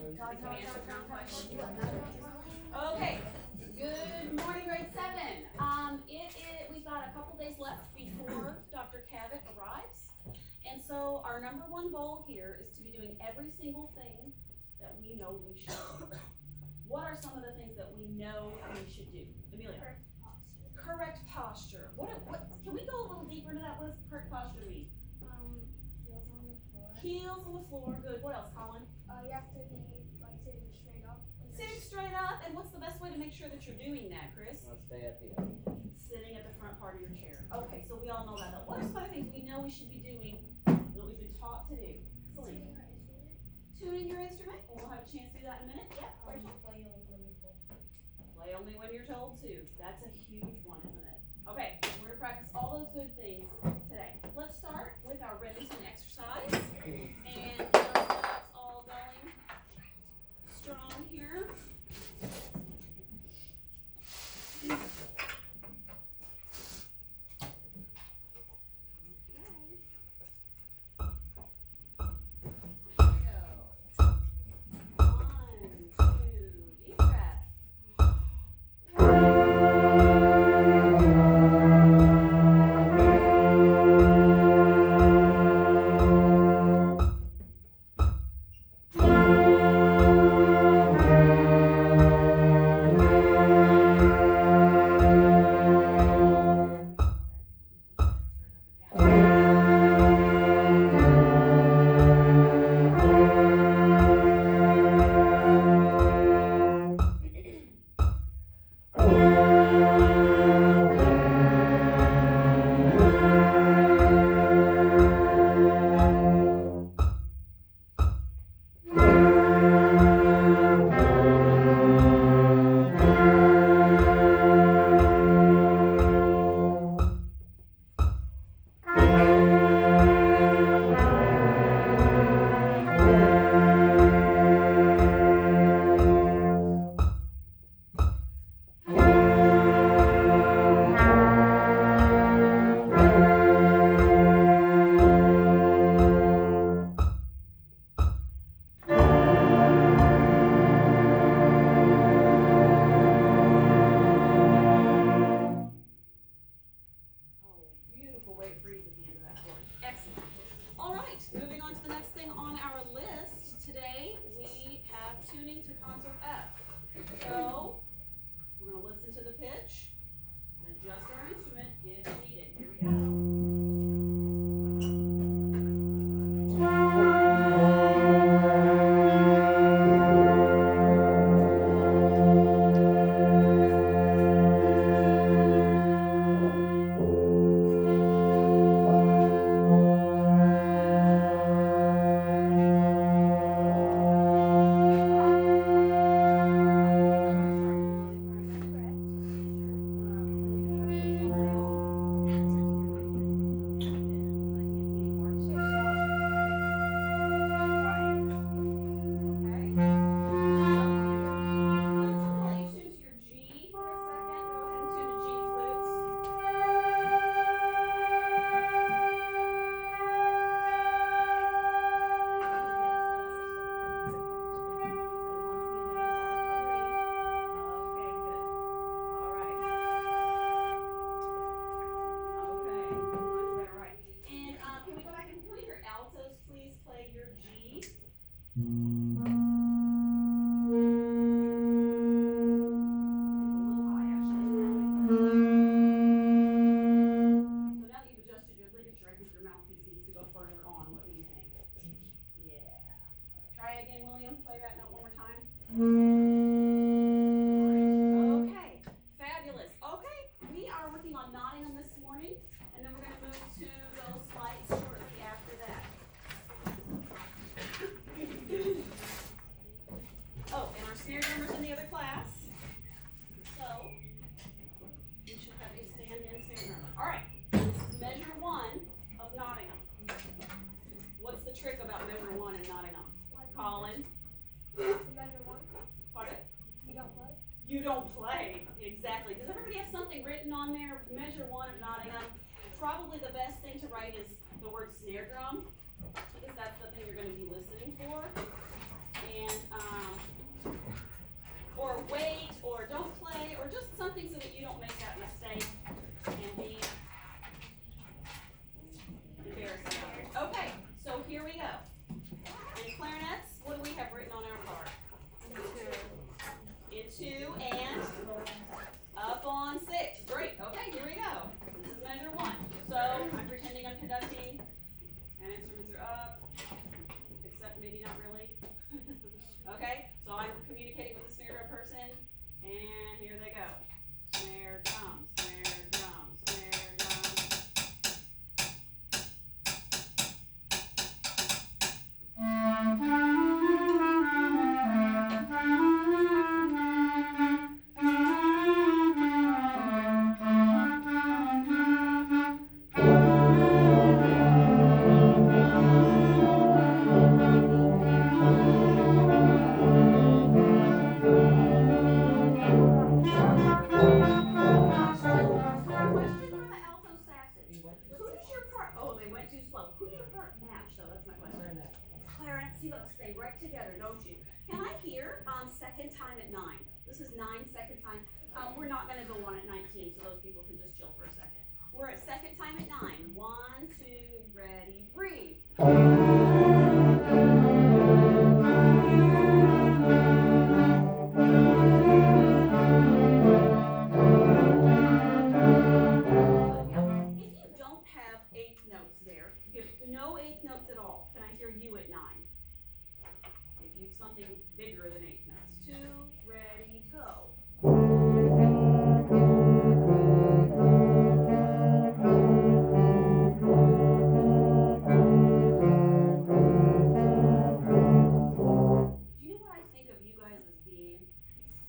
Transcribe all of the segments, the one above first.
Can we answer ground questions? Okay. Good morning, grade 7. We've got a couple days left before Dr. Cavett arrives. And so our number one goal here is to be doing every single thing that we know we should do. What are some of the things that we know we should do? Amelia? Correct posture. What can we go a little deeper into that? What does correct posture mean? Heels on the floor. Heels on the floor. Good. What else, Colin? You have to be like sitting straight up. Sitting straight up. And what's the best way to make sure that you're doing that, Chris? Stay at the end. Sitting at the front part of your chair. Okay, so we all know that. What are some other things we know we should be doing that we've been taught to do? Celine. Tuning your instrument. We'll have a chance to do that in a minute. Yeah, Rachel. Play only when you're told to. That's a huge one, isn't it? Okay, we're going to practice all those good things today. Let's start with our Remington exercise. And get ourselves all going strong here. You don't play, exactly. Does everybody have something written on there? Measure 1 of Nottingham. Probably the best thing to write is the word snare drum, because that's the thing you're going to be listening for. And That's my question. Clarinet, so you gotta stay right together, don't you? Can I hear, second time at 9? This is 9, second time. We're not gonna go on at 19, so those people can just chill for a second. We're at second time at 9. 1, 2, ready, breathe. No eighth notes at all. Can I hear you at 9? If you something bigger than eighth notes. 2, ready, go. Do you know what I think of you guys as being?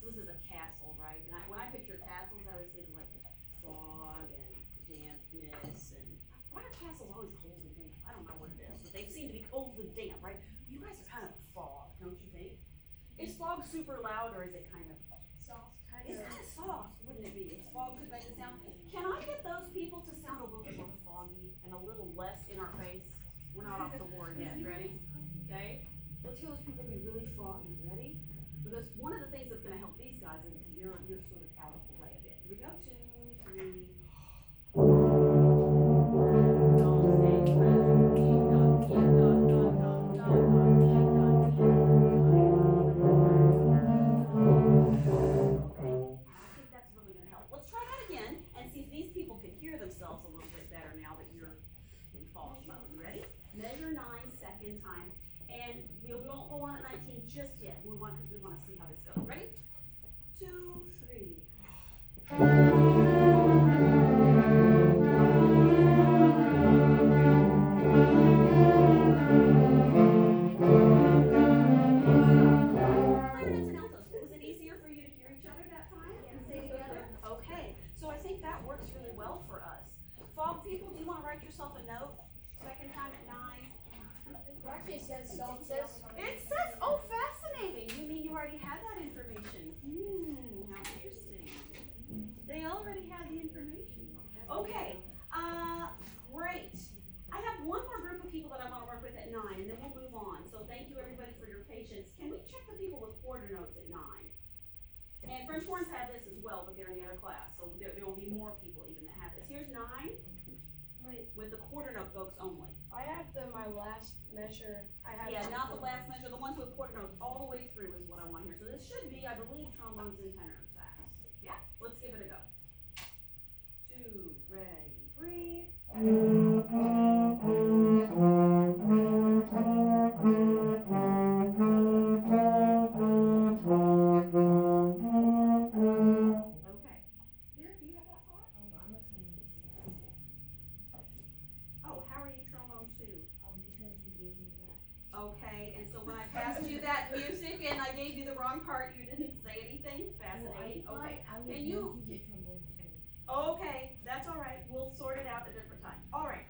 So this is a castle, right? And when I picture castles, I always think of like fog and dampness and why are castles always cold and damp? I don't know what it is, but they seem to be cold and damp, right? You guys are kind of fog, don't you think? Is fog super loud or is it kind of Soft, It's kind of soft, wouldn't it be? It's fog could make it sound. Can I get those people to sound a little more foggy and a little less in our face? We're not off the board yet. Ready? Okay. Let's hear those people be really foggy. Ready? Because one of the things that's going to help these guys is you're sort of out of the way a bit. Here we go. 2, 3. Themselves a little bit better now that you're in fall mode. You ready? Measure 9 second time. And we won't go on at 19 just yet. We want because we want to see how this goes. Ready? 2, 3. Clarinets and altos. Was it easier for you to hear each other that time? Okay. So I think that works really well for us. Fog people, do you want to write yourself a note? Second time at 9. Actually, it says soft. It says, oh, fascinating. You mean you already had that information? How interesting. They already had the information. Okay, great. I have one more group of people that I want to work with at 9, and then we'll move on. So thank you everybody for your patience. Can we check the people with quarter notes at 9? And French horns have this as well, but they're in the other class. So there will be more people even that have this. Here's 9. Wait. With the quarter note folks only. I have my last measure. Yeah, not the last measure. The ones with quarter notes all the way through is what I want here. So this should be, I believe, trombones and tenor sax. Yeah, let's give it a go. 2, ready, breathe. Okay, and so when I passed you that music and I gave you the wrong part, you didn't say anything? Fascinating. Okay. Can you? Okay, that's all right. We'll sort it out at a different time. All right.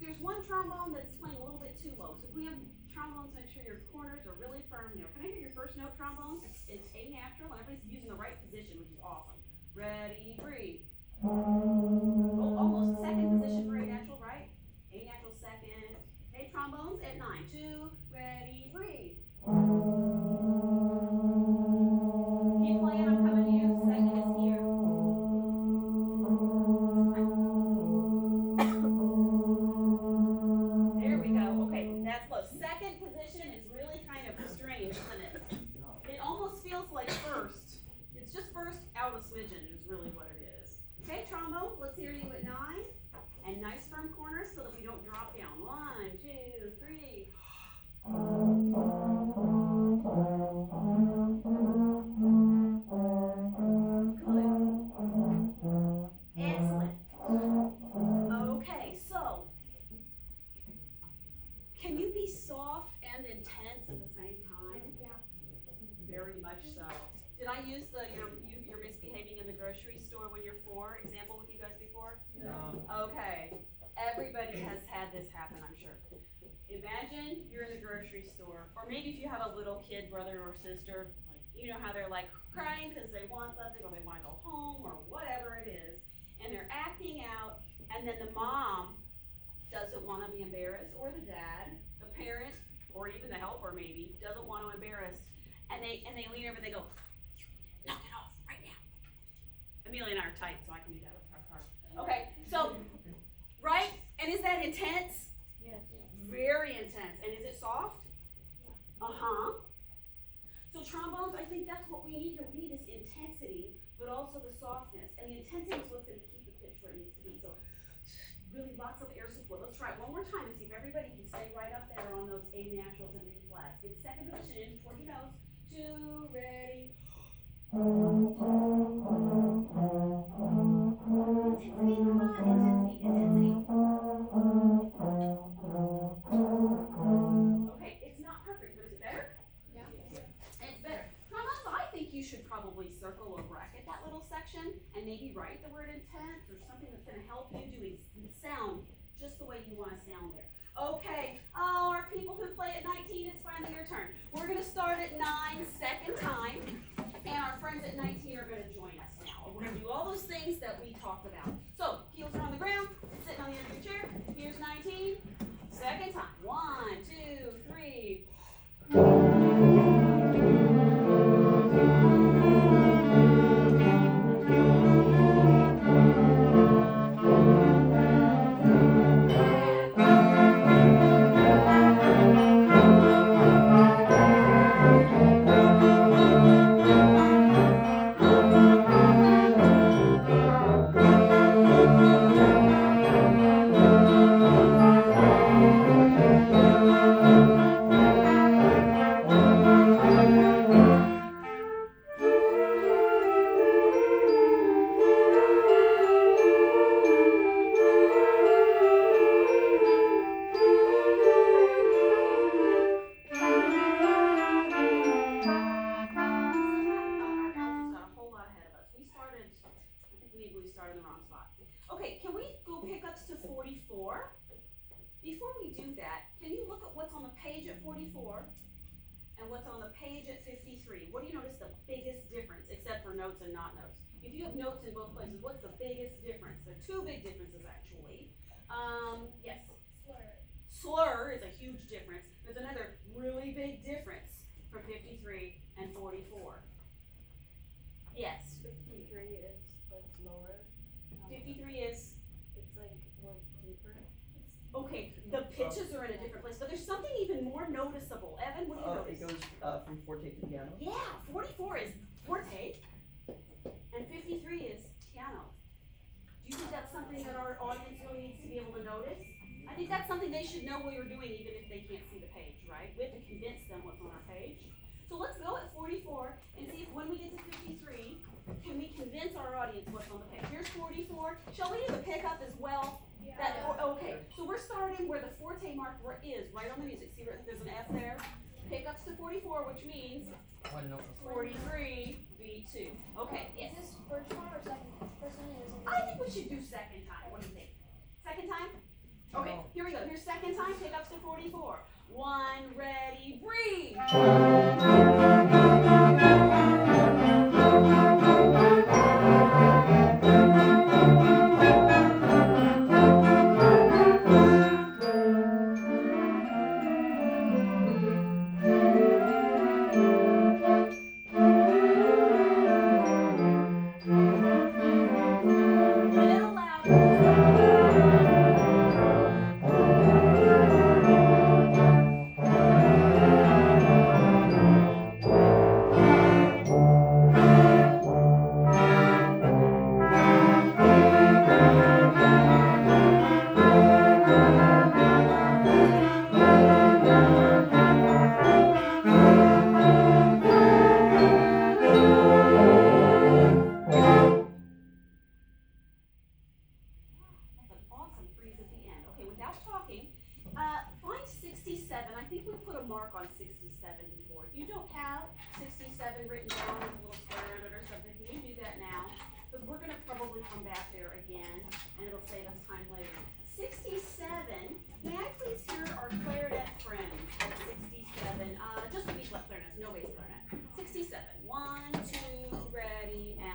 There's one trombone that's playing a little bit too low. So if we have trombones, make sure your corners are really firm there. Can I hear your first note trombone? It's A natural, and everybody's using the right position, which is awesome. Ready, breathe. Oh, almost second position for A natural, right? A natural second. Okay, trombones at 9. 2, ready, breathe. Keep playing, I'm coming to you. Second is here. There we go. Okay, that's close. Second position is really kind of strange, isn't it? It almost feels like first. It's just first out a smidgen is really what it is. Okay, trombones, let's hear you at 9. And nice firm corners so that we don't drop down. 1, 2, 3. Good. Excellent. Okay, so can you be soft and intense at the same time? Yeah. Very much so. Did I use you're misbehaving in the grocery store when you're 4 example with you guys before? No. Okay. Everybody has had this happen, I'm sure. Imagine you're in the grocery store, or maybe if you have a little kid, brother or sister, you know how they're like crying because they want something or they want to go home or whatever it is, and they're acting out, and then the mom doesn't want to be embarrassed, or the dad, the parent, or even the helper maybe, doesn't want to embarrass, and they lean over and they go, knock it off right now. Amelia and I are tight, so I can do that with her card. Okay, so, right? And is that intense? Yes. Very intense. And is it soft? Uh-huh. So trombones, I think that's what we need here. We need this intensity, but also the softness. And the intensity is what's going to keep the pitch where it needs to be. So really lots of air support. Let's try it one more time and see if everybody can stay right up there on those A naturals and B flats. Get second position in toward your nose. 2, ready. Intensity, come on, intensity. Okay, it's not perfect, but is it better? Yeah. It's better. Trombones, I think you should probably circle or bracket that little section and maybe write the word intense or something that's going to help you doing sound just the way you want to sound there. Okay, oh, our people who play at 19, it's finally your turn. We're going to start at 9, second time, and our friends at 19 are going to join us now. We're going to do all those things that we talked about. So, heels are on the ground, sitting on the end of your chair. Here's 19, second time. 1, 2, 3. Okay, can we go pickups to 44? Before we do that, can you look at what's on the page at 44 and what's on the page at 53? What do you notice the biggest difference, except for notes and not notes? If you have notes in both places, what's the biggest difference? There are two big differences, actually. Yes? Slur is a huge difference. There's another really big difference from 53 and 44. Yes? 53 is like lower. 53 is? It's like more deeper. Okay, the pitches are in a different place, but there's something even more noticeable. Evan, what do you notice? It goes from forte to piano. Yeah, 44 is forte, and 53 is piano. Do you think that's something that our audience really needs to be able to notice? I think that's something they should know what you're doing even if they can't see the page, right? We have to convince them what's on our page. So let's go at 44 and see if when we get to 53, can we convince our audience what's on the page? Here's 44. Shall we do the pickup as well? Okay, so we're starting where the forte mark is, right on the music. See where there's an F there? Pickups to 44, which means 43, B2. Okay, yes. Is this first one or second person? I think we should do second time. What do you think? Second time? Okay, here we go. Here's second time, pickups to 44. 1, ready, breathe. Little louder. That's an awesome freeze at the end. Okay, without talking, find 67. I think we put a mark on 67 before. If you don't have 67 written down with a little square in it or something, can you do that now? Because we're going to probably come back there again, and it'll save us time later. 67. May I please hear our clarinet friends at 67? Just the B-flat clarinets, no bass clarinet. 67. 1, 2, ready, and...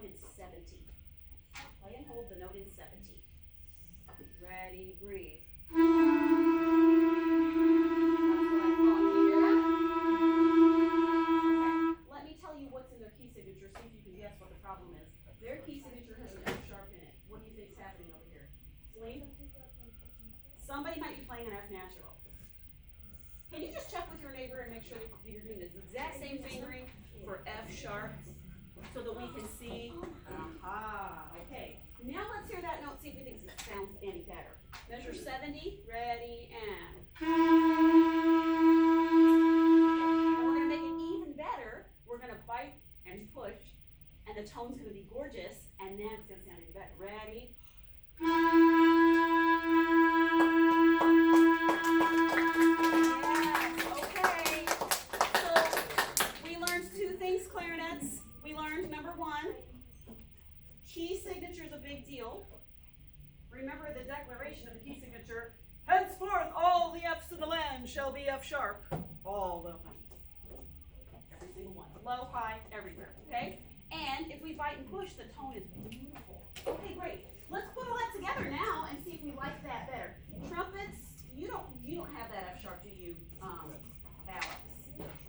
note in 70. Play and hold the note in 70. Ready, breathe. That's what I thought. You hear that? Okay. Let me tell you what's in their key signature, see if you can guess what the problem is. Their key signature has an F sharp in it. What do you think's happening over here? Celine? Somebody might be playing an F natural. Can you just check with your neighbor and make sure that you're doing the exact same fingering for F sharp so that we can see? Aha, okay. Now let's hear that note, see if we think it sounds any better. Measure 70, ready, and. And we're gonna make it even better. We're gonna bite and push, and the tone's gonna be gorgeous, and then it's gonna sound even better. Ready? Yes, okay. So we learned two things, clarinets. We learned number one, key signature is a big deal. Remember the declaration of the key signature, henceforth all the F's in the land shall be F sharp. All of them. Every single one. Low, high, everywhere, okay? And if we bite and push, the tone is beautiful. Okay, great. Let's put all that together now and see if we like that better. Trumpets, you don't have that F sharp, do you, Alex?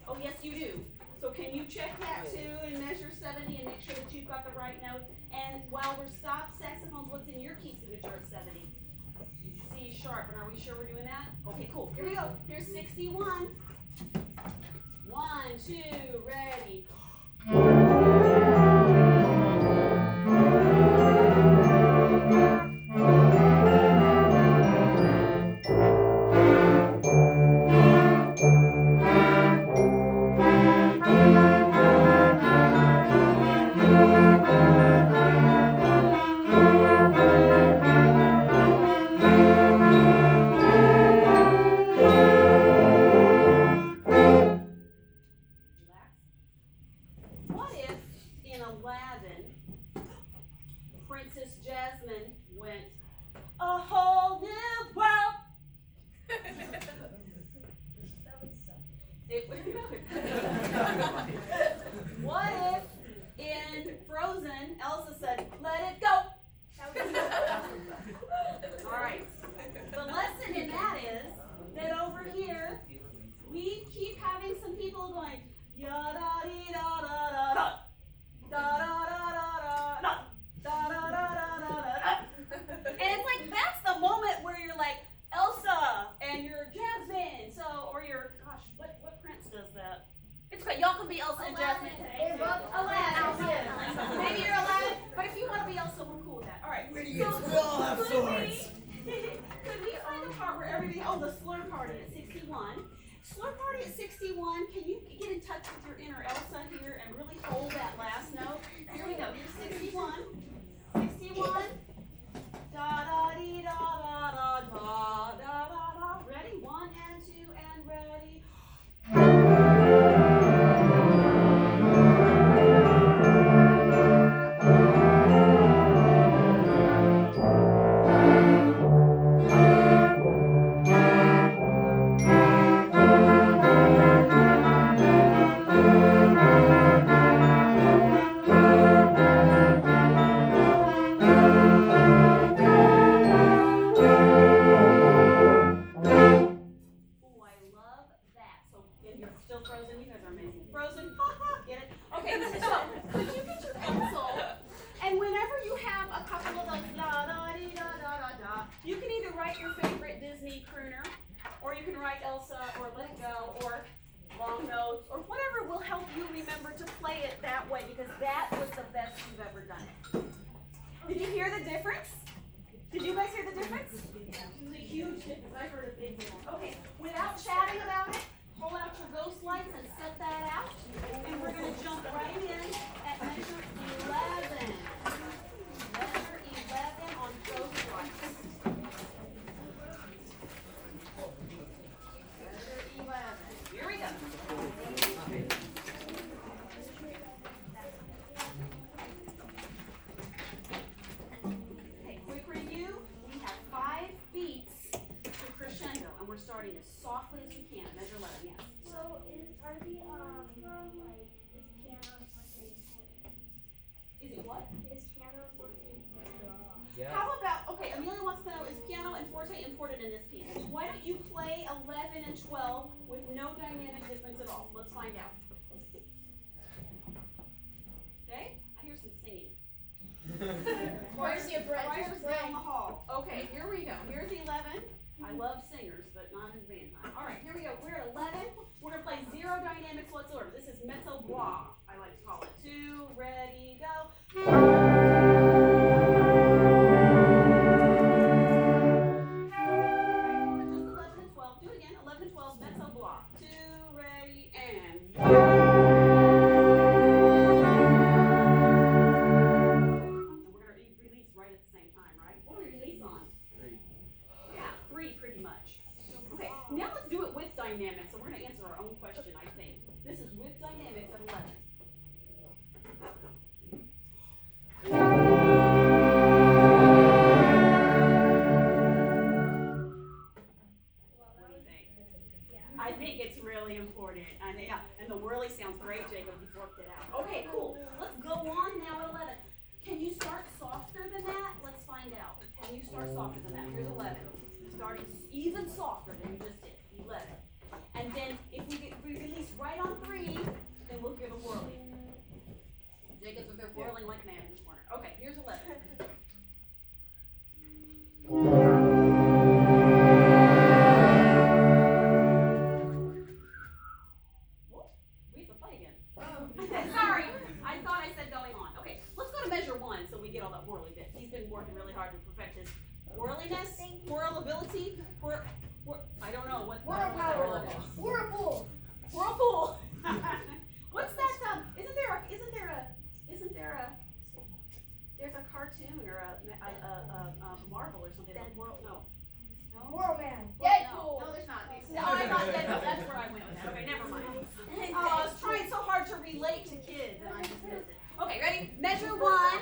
Oh, yes, you do. So can you check that too and measure 70 and make sure that you've got the right note? And while we're stopped, saxophones, what's in your key signature at 70? C sharp, and are we sure we're doing that? Okay, cool. Here we go. Here's 61. 1, 2, ready. What if in Aladdin, Princess Jasmine went, a whole new world? That would suck. It would. What if in Frozen, Elsa said, let it go? That would suck. All right. The lesson in that is that over here, we keep having some people going, ya da dee da da da da. Da da da da da da. Da da da da da da. And it's like that's the moment where you're like Elsa and you're Jasmine. So or you're what prince does that? It's okay, y'all can be Elsa and Jasmine today. Aladdin. Maybe you're Aladdin, but if you want to be Elsa, we're cool with that. All right. We all have swords. Could we find a part where everybody? Oh, the slur party at 61. Slur party at 61, can you get in touch with your inner Elsa here and really hold that last note? Here we go, here's 61. 61. Da da dee da da da da da da da. Ready? 1 and 2 and ready. Frozen, you guys are amazing. Frozen, get it? Okay, so could you get your pencil, and whenever you have a couple of those da da dee da da da da, you can either write your favorite Disney crooner, or you can write Elsa, or Let It Go, or Long Notes, or whatever will help you remember to play it that way, because that was the best you've ever done it. Did you hear the difference? Did you guys hear the difference? It was a huge difference. I heard a big difference. Okay, without chatting about it, pull out your ghost lights and set that out. And we're going to jump right in at measure 11. Measure 11 on ghost lights. Measure 11. Here we go. Okay, quick review. We have 5 beats to crescendo, and we're starting as softly as we can. Measure 11, yes. So are the like is piano like Is it what? Yes. How about, okay, Amelia wants to know, is piano and forte important in this piece? Why don't you play 11 and 12 with no dynamic difference at all? Let's find out. Okay, I hear some singing. Where's the Choirs down the hall. Okay, here we go. Here's 11. I love singers, but not in band time. All right, here we go. We're at 11. We're going to play zero dynamics whatsoever. This is mezzo bois, I like to call it. 2, ready, go. Just 11 and 12. Do it again. 11 and 12, mezzo bois. 2, ready, and and we're going to release right at the same time, right? What do we release on? 3. Yeah, 3 pretty much. Okay, now let's do it with dynamics. So we're going to answer our own question, I think. This is with dynamics at 11. What do you think? I think it's really important. And the whirly sounds great, Jacob. You've worked it out. Okay, cool. Let's go on now at 11. Can you start softer than that? Let's find out. Can you start softer than that? Here's 11. Starting even softer than you just did. 11. And then if we release right on 3, then we'll hear the whirling. Jacob's with their whirling like mad in this corner. Okay, here's 11. Whoop, we have to play again. Sorry, I thought I said going on. Okay, let's go to measure 1 so we get all that whirly bits. He's been working really hard to perfect his whirliness, whirlability, I don't know what Whirlpower. Whirlpool. Whirlpool. What's that? There's a cartoon or a Marvel or something. No. Whirlman. No, there's not. No, I'm not Deadpool. That's where I went with that. Okay, never mind. Oh, I was trying so hard to relate to kids and I just missed it. Okay, ready? Measure 1